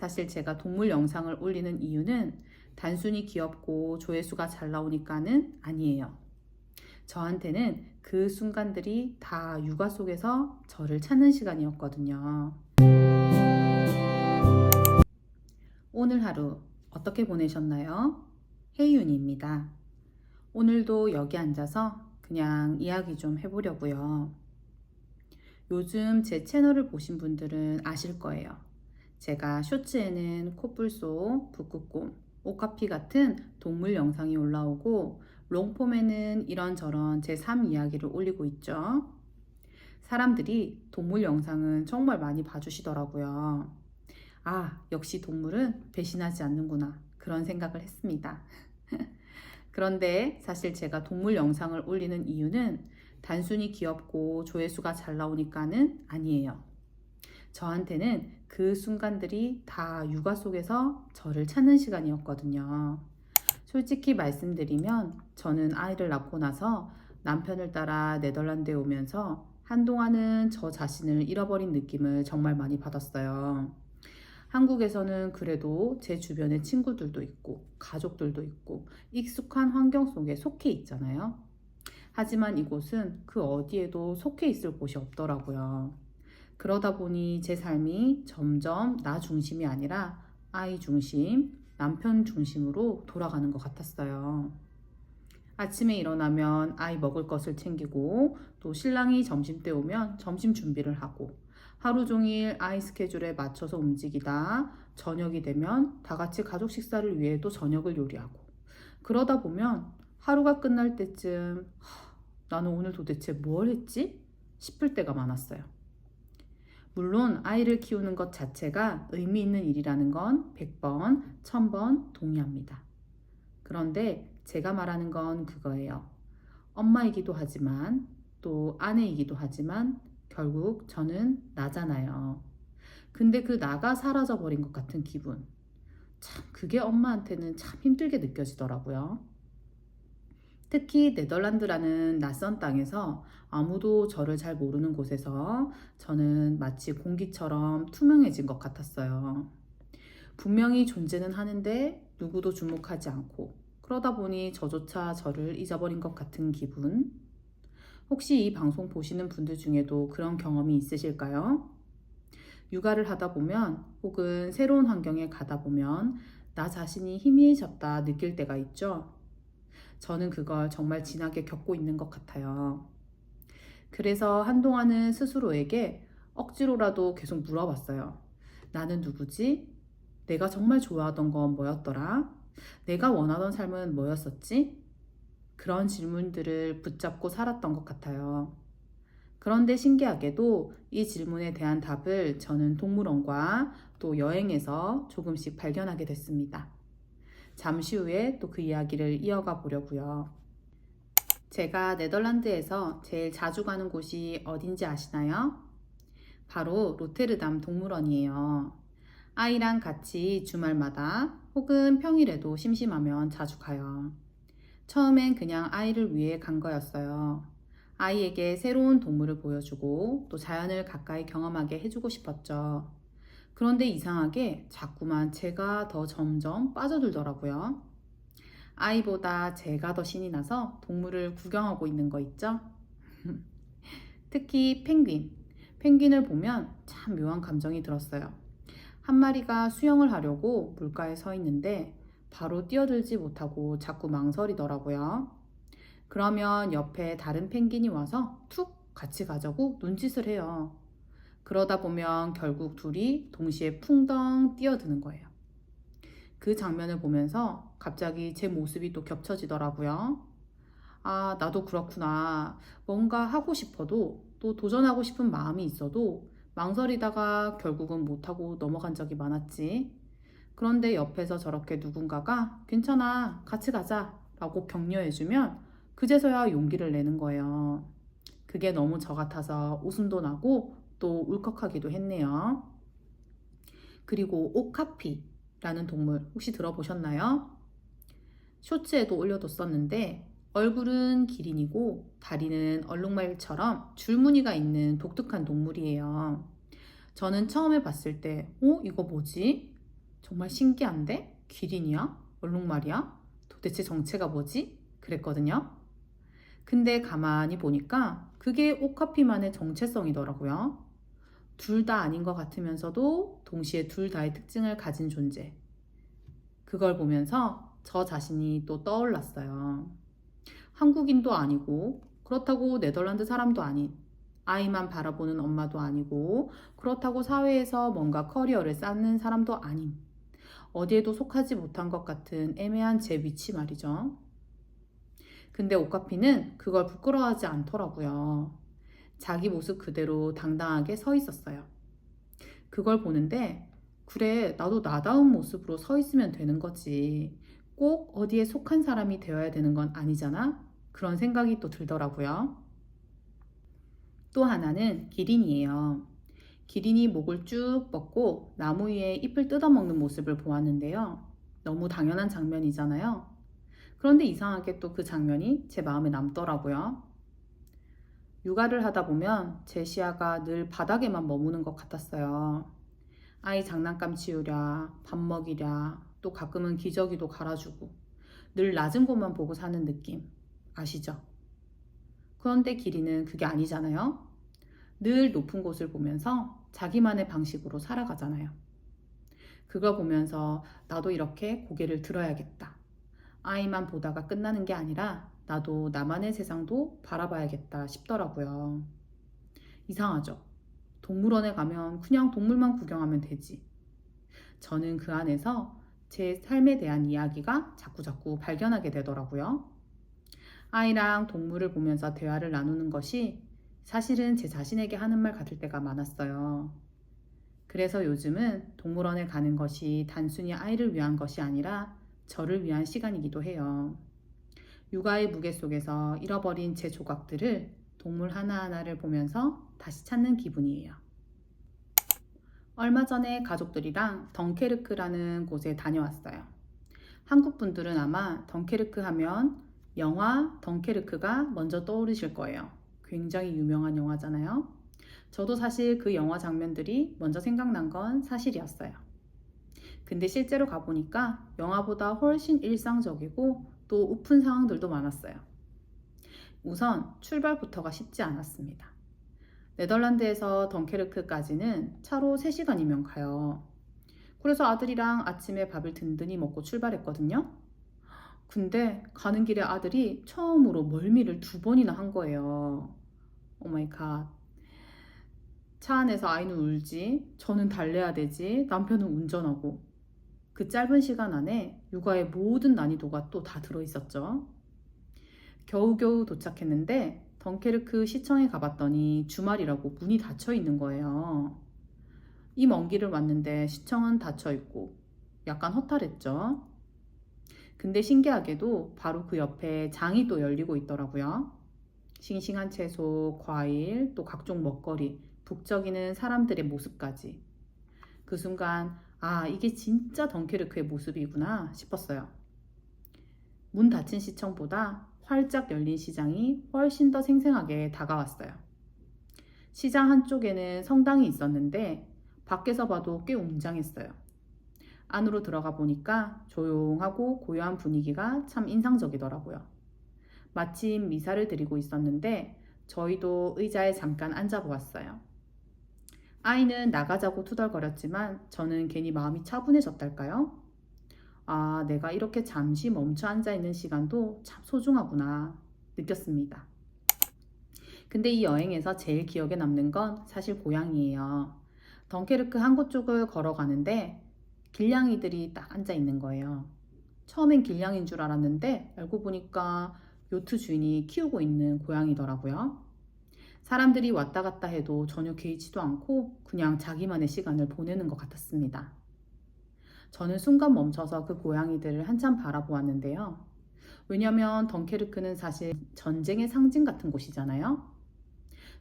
사실 제가 동물 영상을 올리는 이유는 단순히 귀엽고 조회수가 잘 나오니까는 아니에요. 저한테는 그 순간들이 다 육아 속에서 저를 찾는 시간이었거든요. 오늘 하루 어떻게 보내셨나요? 혜윤입니다. 오늘도 여기 앉아서 그냥 이야기 좀 해보려고요. 요즘 제 채널을 보신 분들은 아실 거예요. 제가 쇼츠에는 코뿔소, 북극곰, 오카피 같은 동물 영상이 올라오고 롱폼에는 이런저런 제 삶 이야기를 올리고 있죠. 사람들이 동물 영상은 정말 많이 봐주시더라고요. 아, 역시 동물은 배신하지 않는구나. 그런 생각을 했습니다. 그런데 사실 제가 동물 영상을 올리는 이유는 단순히 귀엽고 조회수가 잘 나오니까는 아니에요. 저한테는 그 순간들이 다 육아 속에서 저를 찾는 시간이었거든요. 솔직히 말씀드리면 저는 아이를 낳고 나서 남편을 따라 네덜란드에 오면서 한동안은 저 자신을 잃어버린 느낌을 정말 많이 받았어요. 한국에서는 그래도 제 주변에 친구들도 있고 가족들도 있고 익숙한 환경 속에 속해 있잖아요. 하지만 이곳은 그 어디에도 속해 있을 곳이 없더라고요. 그러다 보니 제 삶이 점점 나 중심이 아니라 아이 중심, 남편 중심으로 돌아가는 것 같았어요. 아침에 일어나면 아이 먹을 것을 챙기고 또 신랑이 점심때 오면 점심 준비를 하고 하루 종일 아이 스케줄에 맞춰서 움직이다 저녁이 되면 다 같이 가족 식사를 위해 또 저녁을 요리하고 그러다 보면 하루가 끝날 때쯤 나는 오늘 도대체 뭘 했지? 싶을 때가 많았어요. 물론 아이를 키우는 것 자체가 의미 있는 일이라는 건 100번, 1000번 동의합니다. 그런데 제가 말하는 건 그거예요. 엄마이기도 하지만 또 아내이기도 하지만 결국 저는 나잖아요. 근데 그 나가 사라져버린 것 같은 기분. 참, 그게 엄마한테는 참 힘들게 느껴지더라고요. 특히 네덜란드라는 낯선 땅에서 아무도 저를 잘 모르는 곳에서 저는 마치 공기처럼 투명해진 것 같았어요. 분명히 존재는 하는데 누구도 주목하지 않고 그러다 보니 저조차 저를 잊어버린 것 같은 기분. 혹시 이 방송 보시는 분들 중에도 그런 경험이 있으실까요? 육아를 하다 보면 혹은 새로운 환경에 가다 보면 나 자신이 희미해졌다 느낄 때가 있죠. 저는 그걸 정말 진하게 겪고 있는 것 같아요. 그래서 한동안은 스스로에게 억지로라도 계속 물어봤어요. 나는 누구지? 내가 정말 좋아하던 건 뭐였더라? 내가 원하던 삶은 뭐였었지? 그런 질문들을 붙잡고 살았던 것 같아요. 그런데 신기하게도 이 질문에 대한 답을 저는 동물원과 또 여행에서 조금씩 발견하게 됐습니다. 잠시 후에 또 그 이야기를 이어가 보려고요. 제가 네덜란드에서 제일 자주 가는 곳이 어딘지 아시나요? 바로 로테르담 동물원이에요. 아이랑 같이 주말마다 혹은 평일에도 심심하면 자주 가요. 처음엔 그냥 아이를 위해 간 거였어요. 아이에게 새로운 동물을 보여주고 또 자연을 가까이 경험하게 해주고 싶었죠. 그런데 이상하게 자꾸만 제가 더 점점 빠져들더라고요. 아이보다 제가 더 신이 나서 동물을 구경하고 있는 거 있죠? 특히 펭귄. 펭귄을 보면 참 묘한 감정이 들었어요. 한 마리가 수영을 하려고 물가에 서 있는데 바로 뛰어들지 못하고 자꾸 망설이더라고요. 그러면 옆에 다른 펭귄이 와서 툭 같이 가자고 눈짓을 해요. 그러다 보면 결국 둘이 동시에 풍덩 뛰어드는 거예요. 그 장면을 보면서 갑자기 제 모습이 또 겹쳐지더라고요. 아, 나도 그렇구나. 뭔가 하고 싶어도 또 도전하고 싶은 마음이 있어도 망설이다가 결국은 못하고 넘어간 적이 많았지. 그런데 옆에서 저렇게 누군가가 괜찮아, 같이 가자 라고 격려해주면 그제서야 용기를 내는 거예요. 그게 너무 저 같아서 웃음도 나고 또 울컥하기도 했네요. 그리고 오카피라는 동물 혹시 들어보셨나요? 쇼츠에도 올려뒀었는데 얼굴은 기린이고 다리는 얼룩말처럼 줄무늬가 있는 독특한 동물이에요. 저는 처음에 봤을 때 이거 뭐지? 정말 신기한데? 기린이야? 얼룩말이야? 도대체 정체가 뭐지? 그랬거든요. 근데 가만히 보니까 그게 오카피만의 정체성이더라고요. 둘 다 아닌 것 같으면서도 동시에 둘 다의 특징을 가진 존재. 그걸 보면서 저 자신이 또 떠올랐어요. 한국인도 아니고, 그렇다고 네덜란드 사람도 아닌, 아이만 바라보는 엄마도 아니고, 그렇다고 사회에서 뭔가 커리어를 쌓는 사람도 아닌, 어디에도 속하지 못한 것 같은 애매한 제 위치 말이죠. 근데 오카피는 그걸 부끄러워하지 않더라고요. 자기 모습 그대로 당당하게 서 있었어요. 그걸 보는데, 그래, 나도 나다운 모습으로 서 있으면 되는 거지. 꼭 어디에 속한 사람이 되어야 되는 건 아니잖아? 그런 생각이 또 들더라고요. 또 하나는 기린이에요. 기린이 목을 쭉 뻗고 나무 위에 잎을 뜯어먹는 모습을 보았는데요. 너무 당연한 장면이잖아요. 그런데 이상하게 또 그 장면이 제 마음에 남더라고요. 육아를 하다 보면 제 시야가 늘 바닥에만 머무는 것 같았어요. 아이 장난감 치우랴, 밥 먹이랴, 또 가끔은 기저귀도 갈아주고 늘 낮은 곳만 보고 사는 느낌 아시죠? 그런데 기린은 그게 아니잖아요. 늘 높은 곳을 보면서 자기만의 방식으로 살아가잖아요. 그걸 보면서 나도 이렇게 고개를 들어야겠다. 아이만 보다가 끝나는 게 아니라 나도 나만의 세상도 바라봐야겠다 싶더라고요. 이상하죠? 동물원에 가면 그냥 동물만 구경하면 되지. 저는 그 안에서 제 삶에 대한 이야기가 자꾸자꾸 발견하게 되더라고요. 아이랑 동물을 보면서 대화를 나누는 것이 사실은 제 자신에게 하는 말 같을 때가 많았어요. 그래서 요즘은 동물원에 가는 것이 단순히 아이를 위한 것이 아니라 저를 위한 시간이기도 해요. 육아의 무게 속에서 잃어버린 제 조각들을 동물 하나하나를 보면서 다시 찾는 기분이에요. 얼마 전에 가족들이랑 덩케르크라는 곳에 다녀왔어요. 한국 분들은 아마 덩케르크 하면 영화 덩케르크가 먼저 떠오르실 거예요. 굉장히 유명한 영화잖아요. 저도 사실 그 영화 장면들이 먼저 생각난 건 사실이었어요. 근데 실제로 가보니까 영화보다 훨씬 일상적이고 또 우픈 상황들도 많았어요. 우선 출발부터가 쉽지 않았습니다. 네덜란드에서 덩케르크까지는 차로 3시간이면 가요. 그래서 아들이랑 아침에 밥을 든든히 먹고 출발했거든요. 근데 가는 길에 아들이 처음으로 멀미를 2번이나 한 거예요. 오 마이 갓. 차 안에서 아이는 울지, 저는 달래야 되지, 남편은 운전하고. 그 짧은 시간 안에 육아의 모든 난이도가 또 다 들어있었죠. 겨우겨우 도착했는데 덩케르크 시청에 가봤더니 주말이라고 문이 닫혀 있는 거예요. 이 먼 길을 왔는데 시청은 닫혀 있고 약간 허탈했죠. 근데 신기하게도 바로 그 옆에 장이 또 열리고 있더라고요. 싱싱한 채소, 과일, 또 각종 먹거리, 북적이는 사람들의 모습까지. 그 순간, 아, 이게 진짜 덩케르크의 모습이구나 싶었어요. 문 닫힌 시청보다 활짝 열린 시장이 훨씬 더 생생하게 다가왔어요. 시장 한쪽에는 성당이 있었는데 밖에서 봐도 꽤 웅장했어요. 안으로 들어가 보니까 조용하고 고요한 분위기가 참 인상적이더라고요. 마침 미사를 드리고 있었는데 저희도 의자에 잠깐 앉아보았어요. 아이는 나가자고 투덜거렸지만 저는 괜히 마음이 차분해졌달까요? 아, 내가 이렇게 잠시 멈춰 앉아 있는 시간도 참 소중하구나 느꼈습니다. 근데 이 여행에서 제일 기억에 남는 건 사실 고양이에요. 덩케르크 한 곳 쪽을 걸어가는데 길냥이들이 딱 앉아 있는 거예요. 처음엔 길냥인 줄 알았는데 알고 보니까 요트 주인이 키우고 있는 고양이더라고요. 사람들이 왔다 갔다 해도 전혀 개의치도 않고 그냥 자기만의 시간을 보내는 것 같았습니다. 저는 순간 멈춰서 그 고양이들을 한참 바라보았는데요. 왜냐면 덩케르크는 사실 전쟁의 상징 같은 곳이잖아요.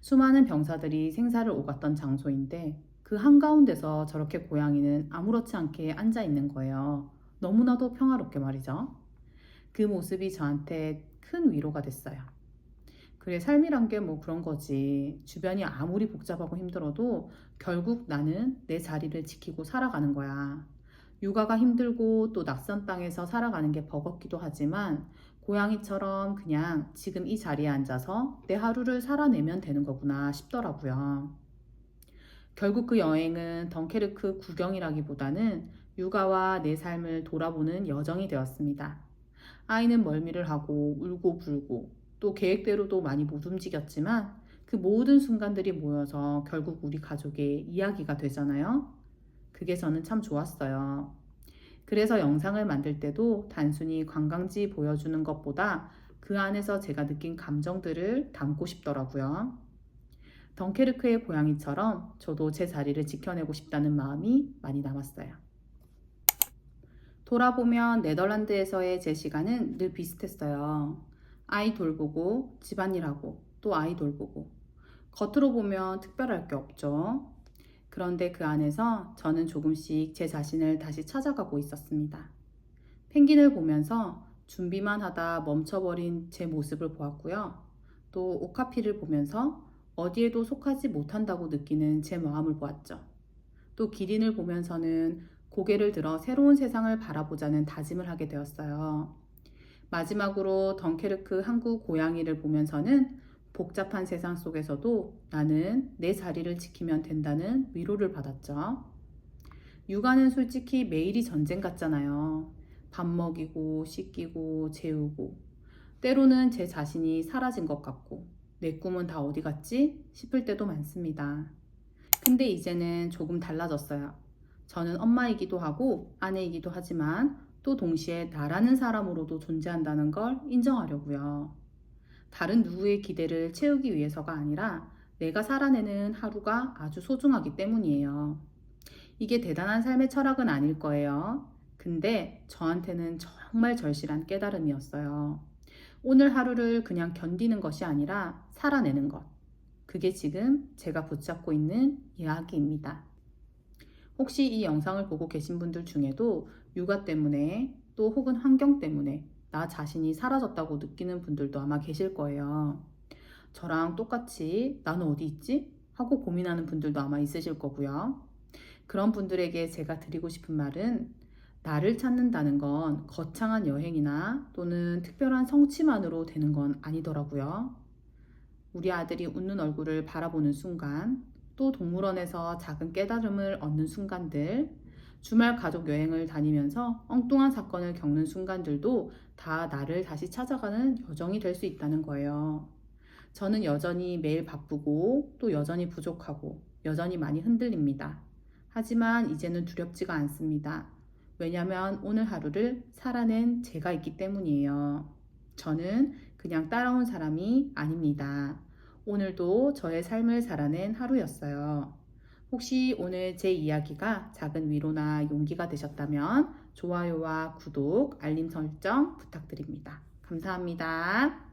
수많은 병사들이 생사를 오갔던 장소인데 그 한가운데서 저렇게 고양이는 아무렇지 않게 앉아 있는 거예요. 너무나도 평화롭게 말이죠. 그 모습이 저한테 큰 위로가 됐어요. 그래, 삶이란 게 뭐 그런 거지. 주변이 아무리 복잡하고 힘들어도 결국 나는 내 자리를 지키고 살아가는 거야. 육아가 힘들고 또 낯선 땅에서 살아가는 게 버겁기도 하지만 고양이처럼 그냥 지금 이 자리에 앉아서 내 하루를 살아내면 되는 거구나 싶더라고요. 결국 그 여행은 덩케르크 구경이라기보다는 육아와 내 삶을 돌아보는 여정이 되었습니다. 아이는 멀미를 하고 울고 불고 또 계획대로도 많이 못 움직였지만 그 모든 순간들이 모여서 결국 우리 가족의 이야기가 되잖아요. 그게 저는 참 좋았어요. 그래서 영상을 만들 때도 단순히 관광지 보여주는 것보다 그 안에서 제가 느낀 감정들을 담고 싶더라고요. 덩케르크의 고양이처럼 저도 제 자리를 지켜내고 싶다는 마음이 많이 남았어요. 돌아보면 네덜란드에서의 제 시간은 늘 비슷했어요. 아이 돌보고 집안일하고 또 아이 돌보고 겉으로 보면 특별할 게 없죠. 그런데 그 안에서 저는 조금씩 제 자신을 다시 찾아가고 있었습니다. 펭귄을 보면서 준비만 하다 멈춰버린 제 모습을 보았고요. 또 오카피를 보면서 어디에도 속하지 못한다고 느끼는 제 마음을 보았죠. 또 기린을 보면서는 고개를 들어 새로운 세상을 바라보자는 다짐을 하게 되었어요. 마지막으로 덩케르크 항구 고양이를 보면서는 복잡한 세상 속에서도 나는 내 자리를 지키면 된다는 위로를 받았죠. 육아는 솔직히 매일이 전쟁 같잖아요. 밥 먹이고 씻기고 재우고 때로는 제 자신이 사라진 것 같고 내 꿈은 다 어디 갔지 싶을 때도 많습니다. 근데 이제는 조금 달라졌어요. 저는 엄마이기도 하고 아내이기도 하지만 또 동시에 나라는 사람으로도 존재한다는 걸 인정하려고요. 다른 누구의 기대를 채우기 위해서가 아니라 내가 살아내는 하루가 아주 소중하기 때문이에요. 이게 대단한 삶의 철학은 아닐 거예요. 근데 저한테는 정말 절실한 깨달음이었어요. 오늘 하루를 그냥 견디는 것이 아니라 살아내는 것. 그게 지금 제가 붙잡고 있는 이야기입니다. 혹시 이 영상을 보고 계신 분들 중에도 육아 때문에 또 혹은 환경 때문에 나 자신이 사라졌다고 느끼는 분들도 아마 계실 거예요. 저랑 똑같이 나는 어디 있지? 하고 고민하는 분들도 아마 있으실 거고요. 그런 분들에게 제가 드리고 싶은 말은 나를 찾는다는 건 거창한 여행이나 또는 특별한 성취만으로 되는 건 아니더라고요. 우리 아들이 웃는 얼굴을 바라보는 순간, 또 동물원에서 작은 깨달음을 얻는 순간들, 주말 가족 여행을 다니면서 엉뚱한 사건을 겪는 순간들도 다 나를 다시 찾아가는 여정이 될 수 있다는 거예요. 저는 여전히 매일 바쁘고 또 여전히 부족하고 여전히 많이 흔들립니다. 하지만 이제는 두렵지가 않습니다. 왜냐하면 오늘 하루를 살아낸 제가 있기 때문이에요. 저는 그냥 따라온 사람이 아닙니다. 오늘도 저의 삶을 살아낸 하루였어요. 혹시 오늘 제 이야기가 작은 위로나 용기가 되셨다면 좋아요와 구독, 알림 설정 부탁드립니다. 감사합니다.